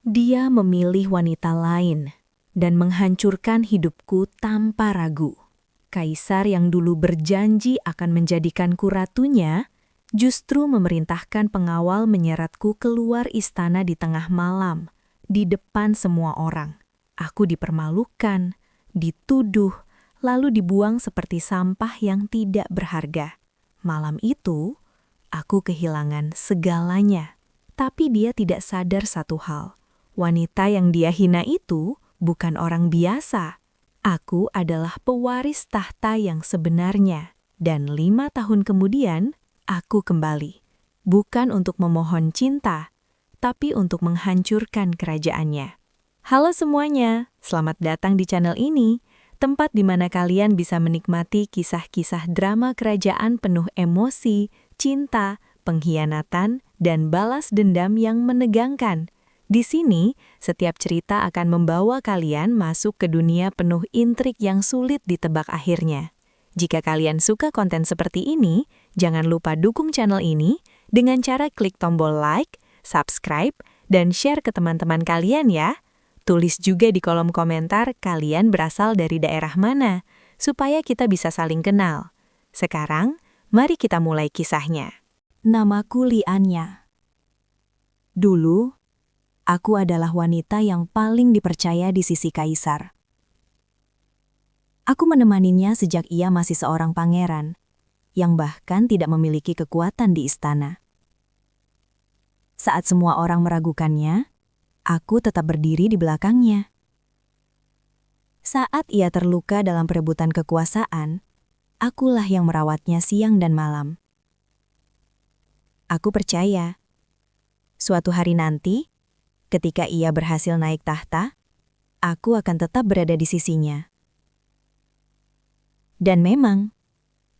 Dia memilih wanita lain dan menghancurkan hidupku tanpa ragu. Kaisar yang dulu berjanji akan menjadikanku ratunya, justru memerintahkan pengawal menyeretku keluar istana di tengah malam, di depan semua orang. Aku dipermalukan, dituduh, lalu dibuang seperti sampah yang tidak berharga. Malam itu, aku kehilangan segalanya. Tapi dia tidak sadar satu hal. Wanita yang dia hina itu bukan orang biasa. Aku adalah pewaris tahta yang sebenarnya. Dan 5 tahun kemudian, aku kembali. Bukan untuk memohon cinta, tapi untuk menghancurkan kerajaannya. Halo semuanya, selamat datang di channel ini, tempat di mana kalian bisa menikmati kisah-kisah drama kerajaan penuh emosi, cinta, pengkhianatan, dan balas dendam yang menegangkan. Di sini, setiap cerita akan membawa kalian masuk ke dunia penuh intrik yang sulit ditebak akhirnya. Jika kalian suka konten seperti ini, jangan lupa dukung channel ini dengan cara klik tombol like, subscribe, dan share ke teman-teman kalian ya. Tulis juga di kolom komentar kalian berasal dari daerah mana, supaya kita bisa saling kenal. Sekarang, mari kita mulai kisahnya. Namaku Lianya. Dulu, aku adalah wanita yang paling dipercaya di sisi kaisar. Aku menemaninya sejak ia masih seorang pangeran, yang bahkan tidak memiliki kekuatan di istana. Saat semua orang meragukannya, aku tetap berdiri di belakangnya. Saat ia terluka dalam perebutan kekuasaan, akulah yang merawatnya siang dan malam. Aku percaya, suatu hari nanti, ketika ia berhasil naik tahta, aku akan tetap berada di sisinya. Dan memang,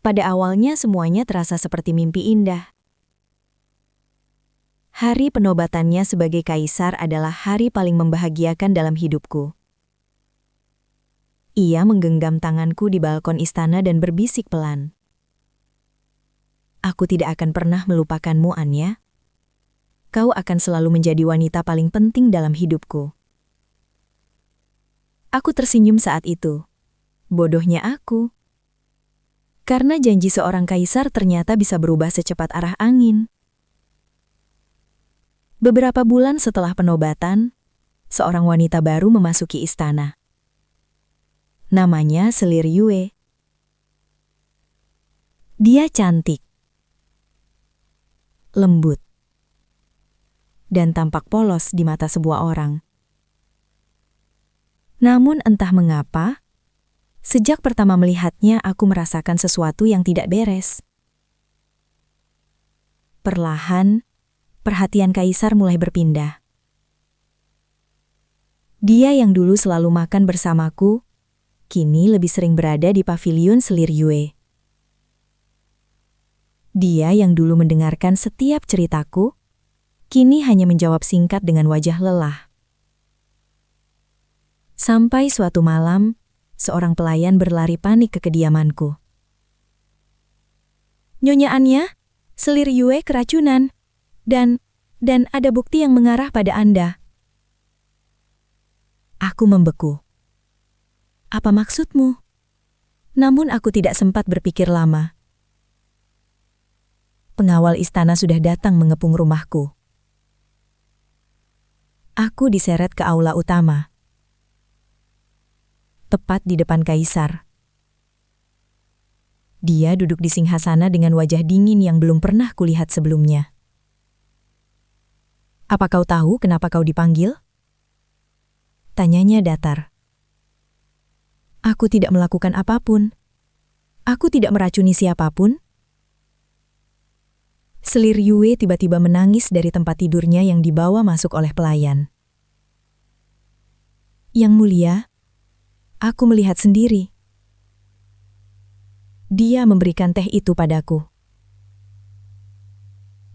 pada awalnya semuanya terasa seperti mimpi indah. Hari penobatannya sebagai kaisar adalah hari paling membahagiakan dalam hidupku. Ia menggenggam tanganku di balkon istana dan berbisik pelan. Aku tidak akan pernah melupakanmu, Anya. Kau akan selalu menjadi wanita paling penting dalam hidupku. Aku tersenyum saat itu. Bodohnya aku. Karena janji seorang kaisar ternyata bisa berubah secepat arah angin. Beberapa bulan setelah penobatan, seorang wanita baru memasuki istana. Namanya Selir Yue. Dia cantik, lembut, dan tampak polos di mata sebuah orang. Namun entah mengapa, sejak pertama melihatnya aku merasakan sesuatu yang tidak beres. Perlahan, perhatian kaisar mulai berpindah. Dia yang dulu selalu makan bersamaku, kini lebih sering berada di paviliun Selir Yue. Dia yang dulu mendengarkan setiap ceritaku, kini hanya menjawab singkat dengan wajah lelah. Sampai suatu malam, seorang pelayan berlari panik ke kediamanku. "Nyonya Anya, Selir Yue keracunan, dan ada bukti yang mengarah pada Anda." Aku membeku. "Apa maksudmu?" Namun aku tidak sempat berpikir lama. Pengawal istana sudah datang mengepung rumahku. Aku diseret ke aula utama, tepat di depan kaisar. Dia duduk di singgasana dengan wajah dingin yang belum pernah kulihat sebelumnya. "Apa kau tahu kenapa kau dipanggil?" Tanyanya datar. "Aku tidak melakukan apapun. Aku tidak meracuni siapapun." Selir Yue tiba-tiba menangis dari tempat tidurnya yang dibawa masuk oleh pelayan. "Yang mulia, aku melihat sendiri." Dia memberikan teh itu padaku.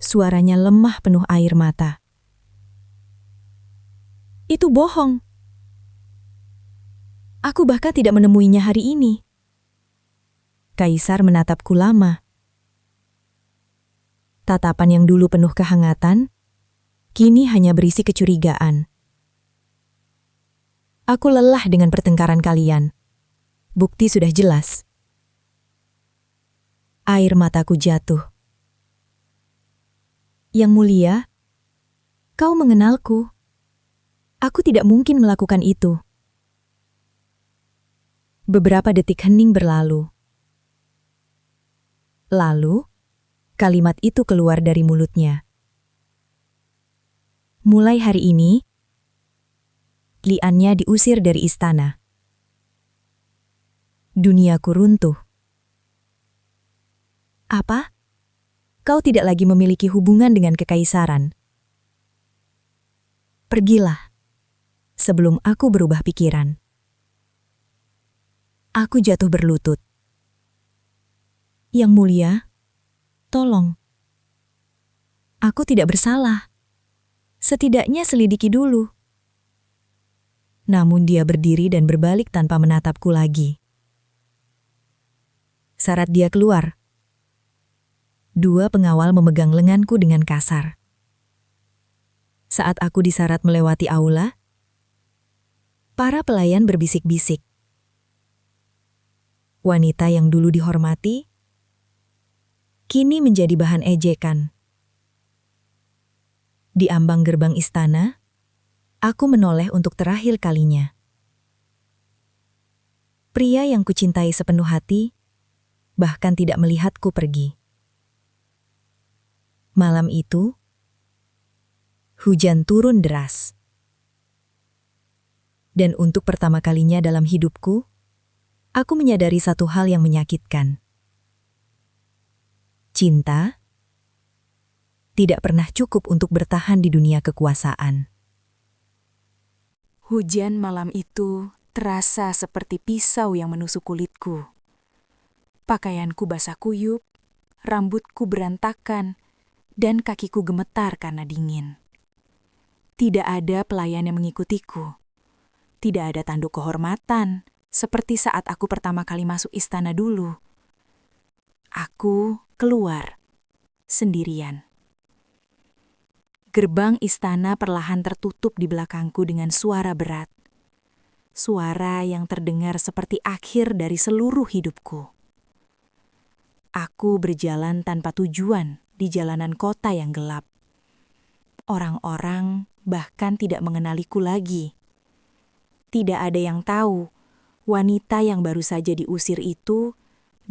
Suaranya lemah penuh air mata. "Itu bohong. Aku bahkan tidak menemuinya hari ini." Kaisar menatapku lama. Tatapan yang dulu penuh kehangatan, kini hanya berisi kecurigaan. Aku lelah dengan pertengkaran kalian. Bukti sudah jelas. Air mataku jatuh. Yang mulia, kau mengenalku. Aku tidak mungkin melakukan itu. Beberapa detik hening berlalu. Lalu, kalimat itu keluar dari mulutnya. Mulai hari ini, Liannya diusir dari istana. Duniaku runtuh. Apa? Kau tidak lagi memiliki hubungan dengan kekaisaran. Pergilah, sebelum aku berubah pikiran. Aku jatuh berlutut. Yang mulia, tolong. Aku tidak bersalah. Setidaknya selidiki dulu. Namun dia berdiri dan berbalik tanpa menatapku lagi. Saat dia keluar, 2 pengawal memegang lenganku dengan kasar. Saat aku disyarat melewati aula, para pelayan berbisik-bisik. Wanita yang dulu dihormati, kini menjadi bahan ejekan. Di ambang gerbang istana, aku menoleh untuk terakhir kalinya. Pria yang kucintai sepenuh hati, bahkan tidak melihatku pergi. Malam itu, hujan turun deras. Dan untuk pertama kalinya dalam hidupku, aku menyadari satu hal yang menyakitkan. Cinta tidak pernah cukup untuk bertahan di dunia kekuasaan. Hujan malam itu terasa seperti pisau yang menusuk kulitku. Pakaianku basah kuyup, rambutku berantakan, dan kakiku gemetar karena dingin. Tidak ada pelayan yang mengikutiku. Tidak ada tanduk kehormatan, seperti saat aku pertama kali masuk istana dulu. Aku keluar, sendirian. Gerbang istana perlahan tertutup di belakangku dengan suara berat. Suara yang terdengar seperti akhir dari seluruh hidupku. Aku berjalan tanpa tujuan di jalanan kota yang gelap. Orang-orang bahkan tidak mengenaliku lagi. Tidak ada yang tahu, wanita yang baru saja diusir itu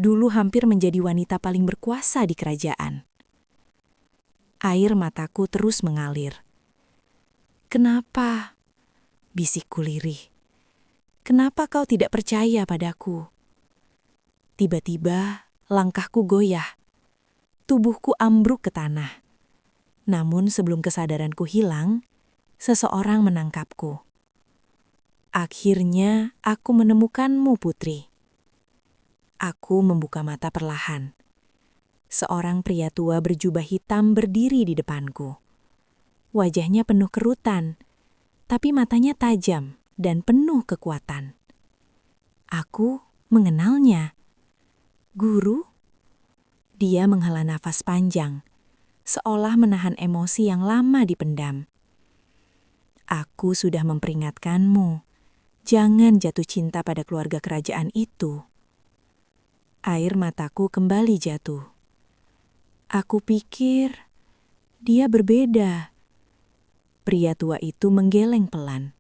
dulu hampir menjadi wanita paling berkuasa di kerajaan. Air mataku terus mengalir. "Kenapa?" bisikku lirih. "Kenapa kau tidak percaya padaku?" Tiba-tiba langkahku goyah. Tubuhku ambruk ke tanah. Namun sebelum kesadaranku hilang, seseorang menangkapku. "Akhirnya aku menemukanmu, Putri." Aku membuka mata perlahan. Seorang pria tua berjubah hitam berdiri di depanku. Wajahnya penuh kerutan, tapi matanya tajam dan penuh kekuatan. Aku mengenalnya. Guru? Dia menghela nafas panjang, seolah menahan emosi yang lama dipendam. "Aku sudah memperingatkanmu, jangan jatuh cinta pada keluarga kerajaan itu." Air mataku kembali jatuh. Aku pikir dia berbeda. Pria tua itu menggeleng pelan.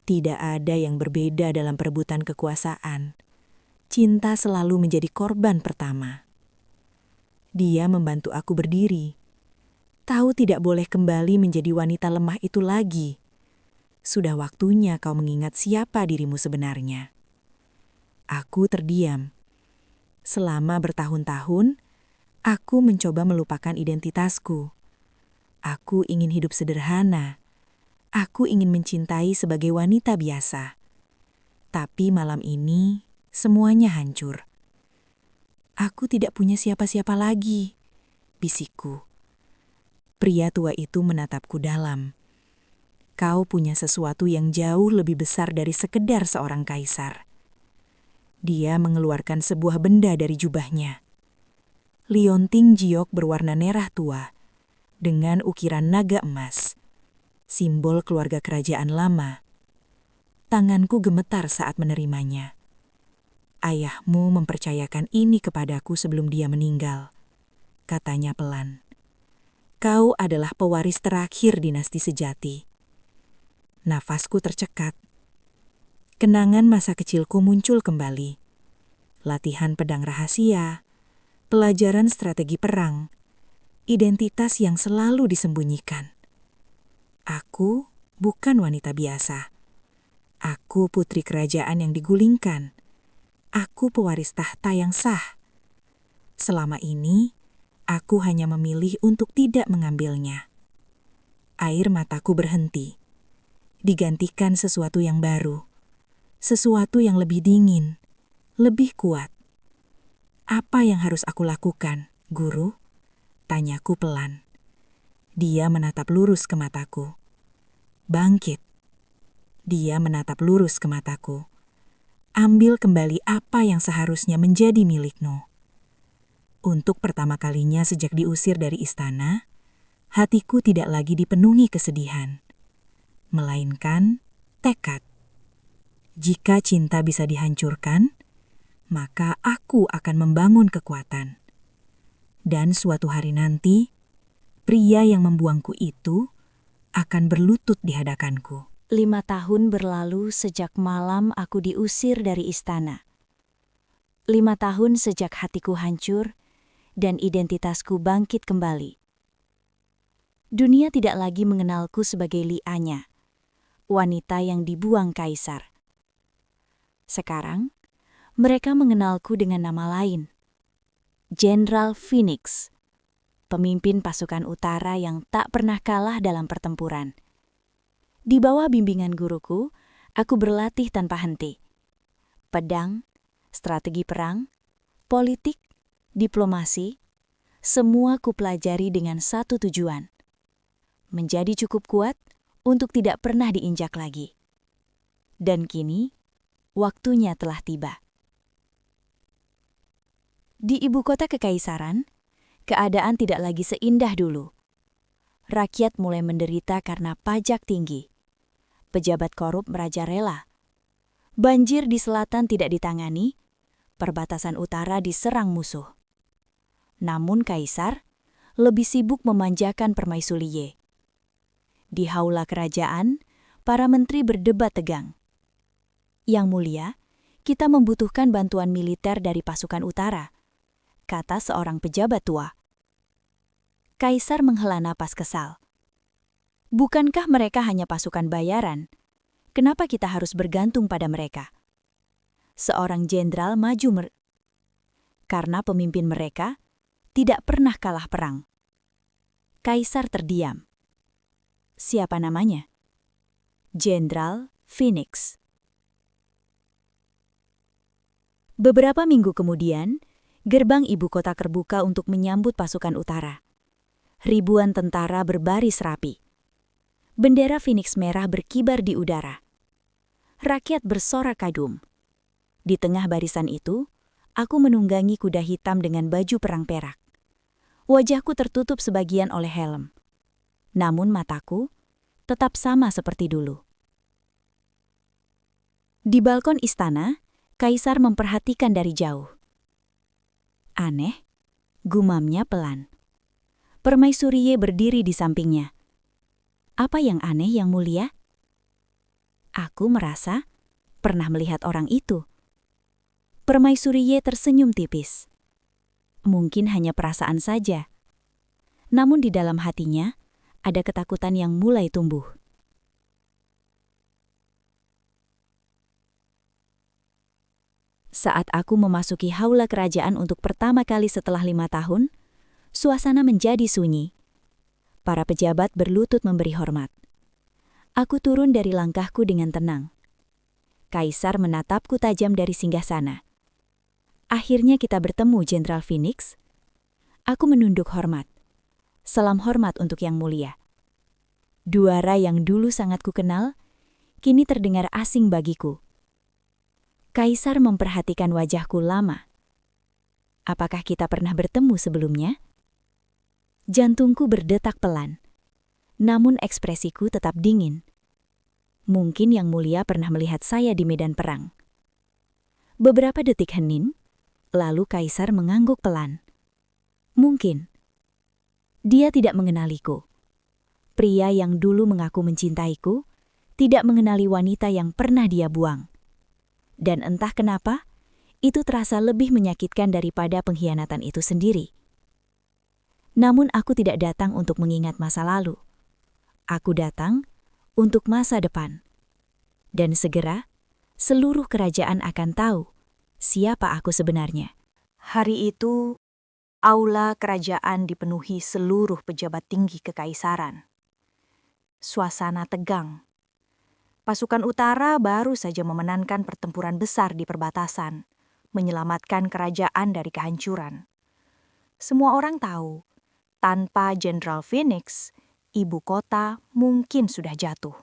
Tidak ada yang berbeda dalam perebutan kekuasaan. Cinta selalu menjadi korban pertama. Dia membantu aku berdiri. Tahu tidak boleh kembali menjadi wanita lemah itu lagi. Sudah waktunya kau mengingat siapa dirimu sebenarnya. Aku terdiam. Selama bertahun-tahun, aku mencoba melupakan identitasku. Aku ingin hidup sederhana. Aku ingin mencintai sebagai wanita biasa. Tapi malam ini, semuanya hancur. "Aku tidak punya siapa-siapa lagi," bisikku. Pria tua itu menatapku dalam. "Kau punya sesuatu yang jauh lebih besar dari sekedar seorang kaisar." Dia mengeluarkan sebuah benda dari jubahnya. Lionting jiok berwarna merah tua, dengan ukiran naga emas, simbol keluarga kerajaan lama. Tanganku gemetar saat menerimanya. Ayahmu mempercayakan ini kepadaku sebelum dia meninggal, katanya pelan. Kau adalah pewaris terakhir dinasti Sejati. Nafasku tercekat. Kenangan masa kecilku muncul kembali. Latihan pedang rahasia, pelajaran strategi perang, identitas yang selalu disembunyikan. Aku bukan wanita biasa. Aku putri kerajaan yang digulingkan. Aku pewaris tahta yang sah. Selama ini, aku hanya memilih untuk tidak mengambilnya. Air mataku berhenti. Digantikan sesuatu yang baru. Sesuatu yang lebih dingin, lebih kuat. Apa yang harus aku lakukan, Guru? Tanyaku pelan. Dia menatap lurus ke mataku. Bangkit. Dia menatap lurus ke mataku. Ambil kembali apa yang seharusnya menjadi milikmu. Untuk pertama kalinya sejak diusir dari istana, hatiku tidak lagi dipenuhi kesedihan, melainkan tekad. Jika cinta bisa dihancurkan, maka aku akan membangun kekuatan. Dan suatu hari nanti, pria yang membuangku itu akan berlutut di hadapanku. 5 tahun berlalu sejak malam aku diusir dari istana. 5 tahun sejak hatiku hancur dan identitasku bangkit kembali. Dunia tidak lagi mengenalku sebagai Li Anya, wanita yang dibuang kaisar. Sekarang, mereka mengenalku dengan nama lain. Jenderal Phoenix, pemimpin pasukan utara yang tak pernah kalah dalam pertempuran. Di bawah bimbingan guruku, aku berlatih tanpa henti. Pedang, strategi perang, politik, diplomasi, semua kupelajari dengan satu tujuan. Menjadi cukup kuat untuk tidak pernah diinjak lagi. Dan kini, waktunya telah tiba. Di ibu kota kekaisaran, keadaan tidak lagi seindah dulu. Rakyat mulai menderita karena pajak tinggi. Pejabat korup merajalela. Banjir di selatan tidak ditangani, perbatasan utara diserang musuh. Namun kaisar lebih sibuk memanjakan permaisuri Ye. Di haula kerajaan, para menteri berdebat tegang. Yang mulia, kita membutuhkan bantuan militer dari pasukan utara, kata seorang pejabat tua. Kaisar menghela napas kesal. Bukankah mereka hanya pasukan bayaran? Kenapa kita harus bergantung pada mereka? Seorang jenderal maju karena pemimpin mereka tidak pernah kalah perang. Kaisar terdiam. Siapa namanya? Jenderal Phoenix. Beberapa minggu kemudian, gerbang ibu kota terbuka untuk menyambut pasukan utara. Ribuan tentara berbaris rapi. Bendera Phoenix merah berkibar di udara. Rakyat bersorak kagum. Di tengah barisan itu, aku menunggangi kuda hitam dengan baju perang perak. Wajahku tertutup sebagian oleh helm. Namun mataku tetap sama seperti dulu. Di balkon istana, kaisar memperhatikan dari jauh. Aneh, gumamnya pelan. Permaisuri Ye berdiri di sampingnya. Apa yang aneh, Yang Mulia? Aku merasa pernah melihat orang itu. Permaisuri Ye tersenyum tipis. Mungkin hanya perasaan saja. Namun di dalam hatinya ada ketakutan yang mulai tumbuh. Saat aku memasuki haula kerajaan untuk pertama kali setelah 5 tahun, suasana menjadi sunyi. Para pejabat berlutut memberi hormat. Aku turun dari langkahku dengan tenang. Kaisar menatapku tajam dari singgasana. Akhirnya kita bertemu, Jenderal Phoenix. Aku menunduk hormat. Salam hormat untuk Yang Mulia. Duara yang dulu sangat kukenal, kini terdengar asing bagiku. Kaisar memperhatikan wajahku lama. Apakah kita pernah bertemu sebelumnya? Jantungku berdetak pelan, namun ekspresiku tetap dingin. Mungkin Yang Mulia pernah melihat saya di medan perang. Beberapa detik hening, lalu Kaisar mengangguk pelan. Mungkin. Dia tidak mengenaliku. Pria yang dulu mengaku mencintaiku, tidak mengenali wanita yang pernah dia buang. Dan entah kenapa, itu terasa lebih menyakitkan daripada pengkhianatan itu sendiri. Namun aku tidak datang untuk mengingat masa lalu. Aku datang untuk masa depan. Dan segera, seluruh kerajaan akan tahu siapa aku sebenarnya. Hari itu, aula kerajaan dipenuhi seluruh pejabat tinggi kekaisaran. Suasana tegang. Pasukan utara baru saja memenangkan pertempuran besar di perbatasan, menyelamatkan kerajaan dari kehancuran. Semua orang tahu, tanpa Jenderal Phoenix, ibu kota mungkin sudah jatuh.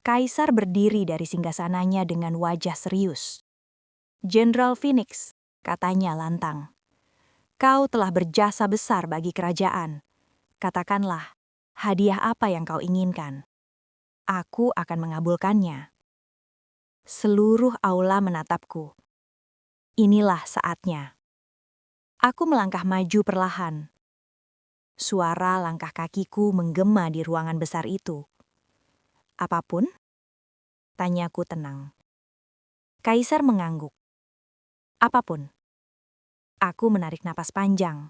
Kaisar berdiri dari singgasananya dengan wajah serius. Jenderal Phoenix, katanya lantang, kau telah berjasa besar bagi kerajaan. Katakanlah, hadiah apa yang kau inginkan? Aku akan mengabulkannya. Seluruh aula menatapku. Inilah saatnya. Aku melangkah maju perlahan. Suara langkah kakiku menggema di ruangan besar itu. Apapun? Tanyaku tenang. Kaisar mengangguk. Apapun. Aku menarik napas panjang.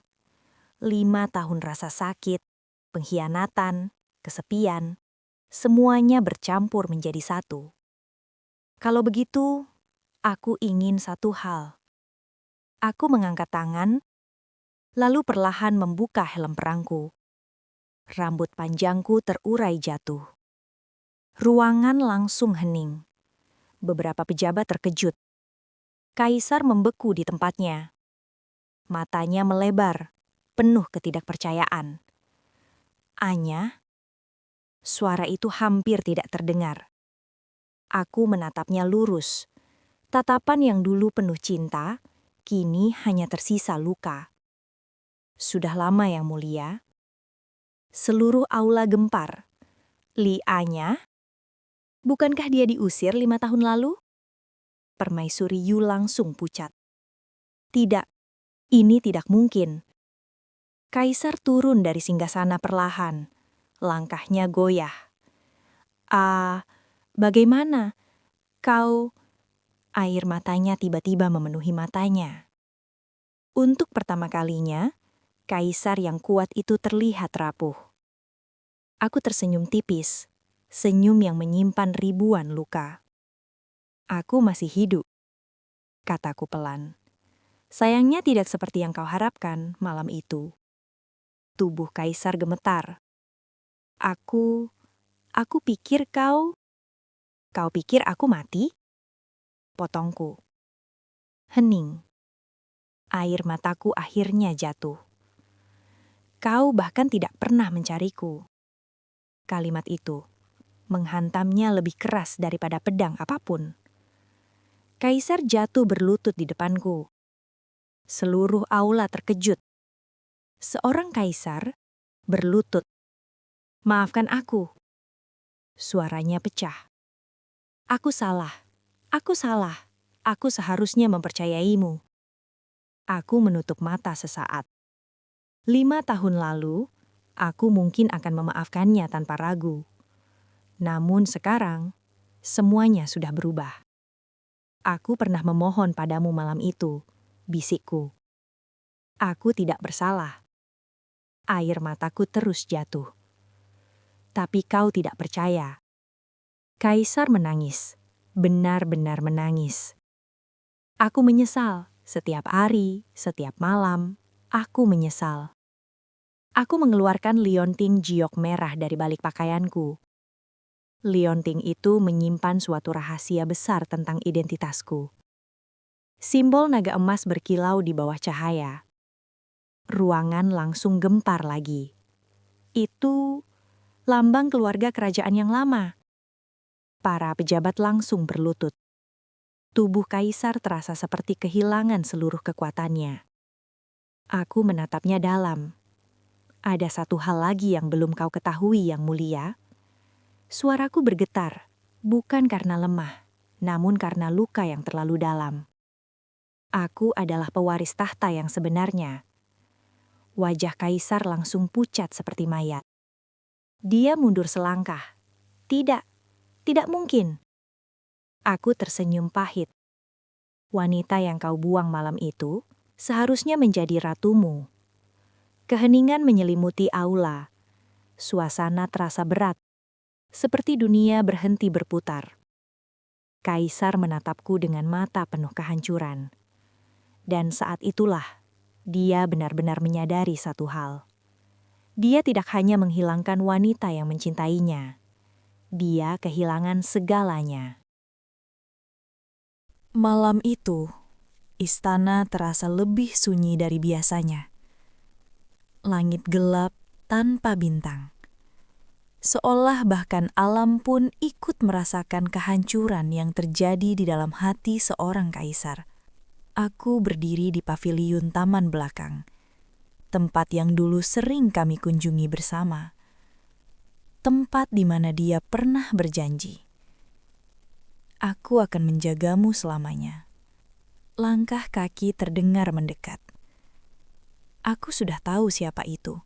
5 tahun rasa sakit, pengkhianatan, kesepian, semuanya bercampur menjadi satu. Kalau begitu, aku ingin satu hal. Aku mengangkat tangan, lalu perlahan membuka helm perangku. Rambut panjangku terurai jatuh. Ruangan langsung hening. Beberapa pejabat terkejut. Kaisar membeku di tempatnya. Matanya melebar, penuh ketidakpercayaan. Anya, suara itu hampir tidak terdengar. Aku menatapnya lurus. Tatapan yang dulu penuh cinta, kini hanya tersisa luka. Sudah lama Yang Mulia. Seluruh aula gempar. Li Anya? Bukankah dia diusir 5 tahun lalu? Permaisuri Yu langsung pucat. Tidak, ini tidak mungkin. Kaisar turun dari singgasana perlahan. Langkahnya goyah. Bagaimana? Kau... Air matanya tiba-tiba memenuhi matanya. Untuk pertama kalinya, Kaisar yang kuat itu terlihat rapuh. Aku tersenyum tipis, senyum yang menyimpan ribuan luka. Aku masih hidup, kataku pelan. Sayangnya tidak seperti yang kau harapkan malam itu. Tubuh Kaisar gemetar. Aku pikir kau pikir aku mati? Potongku. Hening. Air mataku akhirnya jatuh. Kau bahkan tidak pernah mencariku. Kalimat itu menghantamnya lebih keras daripada pedang apapun. Kaisar jatuh berlutut di depanku. Seluruh aula terkejut. Seorang kaisar berlutut. Maafkan aku. Suaranya pecah. Aku salah. Aku seharusnya mempercayaimu. Aku menutup mata sesaat. 5 tahun lalu, aku mungkin akan memaafkannya tanpa ragu. Namun sekarang, semuanya sudah berubah. Aku pernah memohon padamu malam itu, bisikku. Aku tidak bersalah. Air mataku terus jatuh. Tapi kau tidak percaya. Kaisar menangis, benar-benar menangis. Aku menyesal, setiap hari, setiap malam, aku menyesal. Aku mengeluarkan lionting giok merah dari balik pakaianku. Lionting itu menyimpan suatu rahasia besar tentang identitasku. Simbol naga emas berkilau di bawah cahaya. Ruangan langsung gempar lagi. Itu lambang keluarga kerajaan yang lama. Para pejabat langsung berlutut. Tubuh Kaisar terasa seperti kehilangan seluruh kekuatannya. Aku menatapnya dalam. Ada satu hal lagi yang belum kau ketahui, Yang Mulia. Suaraku bergetar, bukan karena lemah, namun karena luka yang terlalu dalam. Aku adalah pewaris tahta yang sebenarnya. Wajah kaisar langsung pucat seperti mayat. Dia mundur selangkah. Tidak, tidak mungkin. Aku tersenyum pahit. Wanita yang kau buang malam itu seharusnya menjadi ratumu. Keheningan menyelimuti aula. Suasana terasa berat, seperti dunia berhenti berputar. Kaisar menatapku dengan mata penuh kehancuran. Dan saat itulah, dia benar-benar menyadari satu hal. Dia tidak hanya menghilangkan wanita yang mencintainya. Dia kehilangan segalanya. Malam itu, istana terasa lebih sunyi dari biasanya. Langit gelap tanpa bintang. Seolah bahkan alam pun ikut merasakan kehancuran yang terjadi di dalam hati seorang kaisar. Aku berdiri di paviliun taman belakang, tempat yang dulu sering kami kunjungi bersama. Tempat di mana dia pernah berjanji. Aku akan menjagamu selamanya. Langkah kaki terdengar mendekat. Aku sudah tahu siapa itu,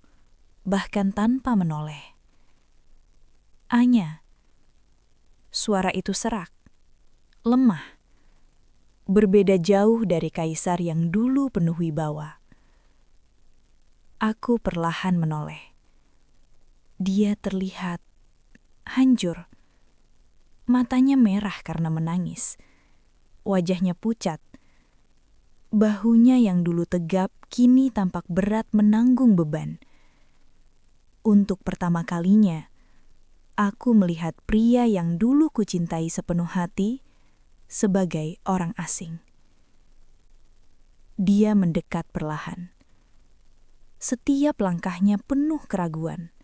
bahkan tanpa menoleh. Anya. Suara itu serak, lemah, berbeda jauh dari kaisar yang dulu penuh wibawa. Aku perlahan menoleh. Dia terlihat hancur. Matanya merah karena menangis. Wajahnya pucat. Bahunya yang dulu tegap kini tampak berat menanggung beban. Untuk pertama kalinya, aku melihat pria yang dulu kucintai sepenuh hati sebagai orang asing. Dia mendekat perlahan. Setiap langkahnya penuh keraguan.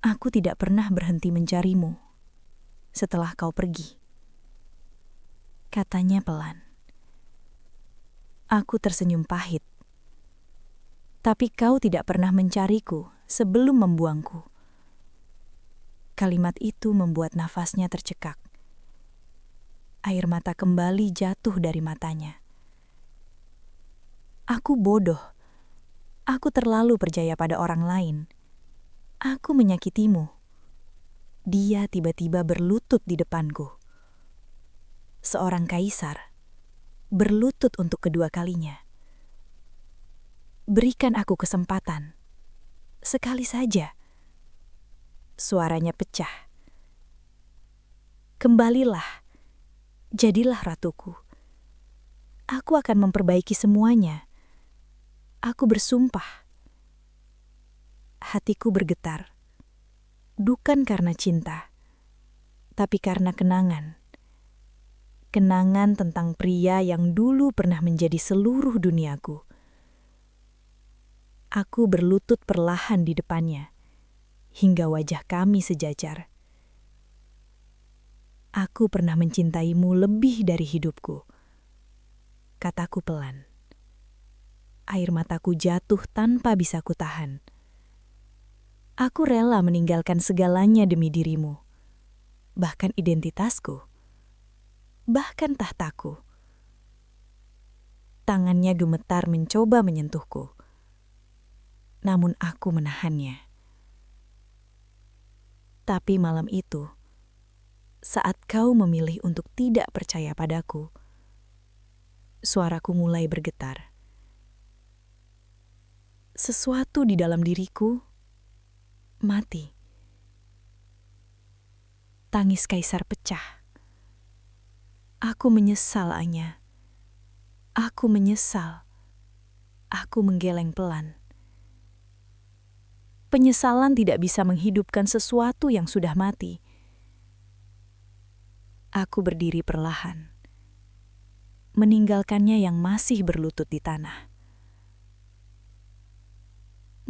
Aku tidak pernah berhenti mencarimu setelah kau pergi, katanya pelan. Aku tersenyum pahit. Tapi kau tidak pernah mencariku sebelum membuangku. Kalimat itu membuat nafasnya tercekak. Air mata kembali jatuh dari matanya. Aku bodoh. Aku terlalu percaya pada orang lain. Aku menyakitimu. Dia tiba-tiba berlutut di depanku. Seorang kaisar berlutut untuk kedua kalinya. Berikan aku kesempatan. Sekali saja. Suaranya pecah. Kembalilah. Jadilah ratuku. Aku akan memperbaiki semuanya. Aku bersumpah. Hatiku bergetar. Bukan karena cinta, tapi karena kenangan. Kenangan tentang pria yang dulu pernah menjadi seluruh duniaku. Aku berlutut perlahan di depannya, hingga wajah kami sejajar. Aku pernah mencintaimu lebih dari hidupku, kataku pelan. Air mataku jatuh tanpa bisa kutahan. Aku rela meninggalkan segalanya demi dirimu, bahkan identitasku, bahkan tahtaku. Tangannya gemetar mencoba menyentuhku, namun aku menahannya. Tapi malam itu, saat kau memilih untuk tidak percaya padaku, suaraku mulai bergetar. Sesuatu di dalam diriku mati. Tangis kaisar pecah. Aku menyesal, Anya. Aku menyesal. Aku menggeleng pelan. Penyesalan tidak bisa menghidupkan sesuatu yang sudah mati. Aku berdiri perlahan, meninggalkannya yang masih berlutut di tanah.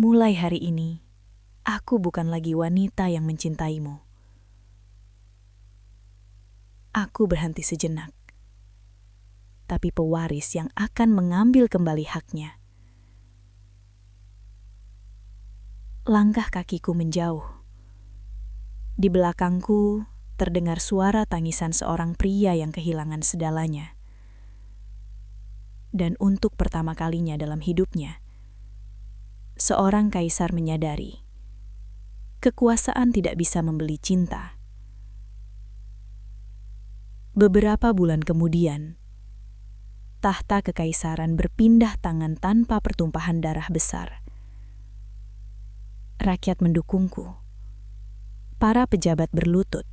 Mulai hari ini, aku bukan lagi wanita yang mencintaimu. Aku berhenti sejenak, tapi pewaris yang akan mengambil kembali haknya. Langkah kakiku menjauh, Di belakangku terdengar suara tangisan seorang pria yang kehilangan segalanya. Dan untuk pertama kalinya dalam hidupnya, seorang kaisar menyadari kekuasaan tidak bisa membeli cinta. Beberapa bulan kemudian, tahta kekaisaran berpindah tangan tanpa pertumpahan darah besar. Rakyat mendukungku. Para pejabat berlutut.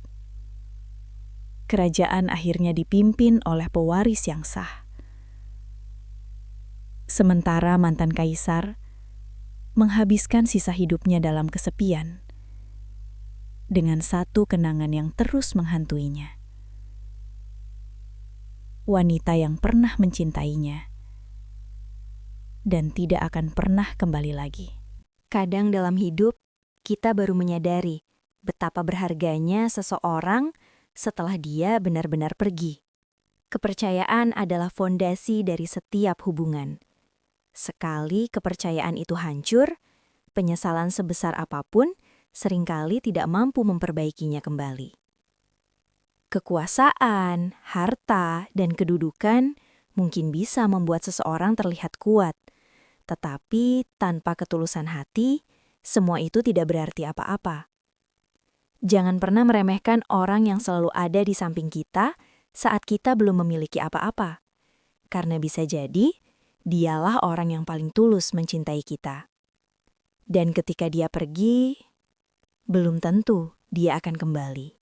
Kerajaan akhirnya dipimpin oleh pewaris yang sah. Sementara mantan kaisar menghabiskan sisa hidupnya dalam kesepian, dengan satu kenangan yang terus menghantuinya. Wanita yang pernah mencintainya dan tidak akan pernah kembali lagi. Kadang dalam hidup, kita baru menyadari betapa berharganya seseorang setelah dia benar-benar pergi. Kepercayaan adalah fondasi dari setiap hubungan. Sekali kepercayaan itu hancur, penyesalan sebesar apapun seringkali tidak mampu memperbaikinya kembali. Kekuasaan, harta, dan kedudukan mungkin bisa membuat seseorang terlihat kuat, tetapi tanpa ketulusan hati, semua itu tidak berarti apa-apa. Jangan pernah meremehkan orang yang selalu ada di samping kita saat kita belum memiliki apa-apa, karena bisa jadi dialah orang yang paling tulus mencintai kita. Dan ketika dia pergi, belum tentu dia akan kembali.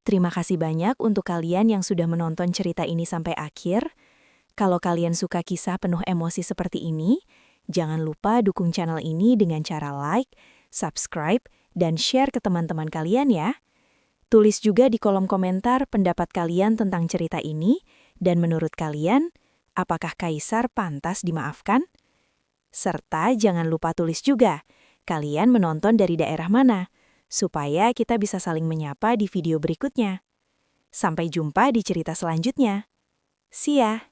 Terima kasih banyak untuk kalian yang sudah menonton cerita ini sampai akhir. Kalau kalian suka kisah penuh emosi seperti ini, jangan lupa dukung channel ini dengan cara like, subscribe, dan share ke teman-teman kalian ya. Tulis juga di kolom komentar pendapat kalian tentang cerita ini, dan menurut kalian, apakah kaisar pantas dimaafkan? Serta jangan lupa tulis juga, kalian menonton dari daerah mana, supaya kita bisa saling menyapa di video berikutnya. Sampai jumpa di cerita selanjutnya. See ya!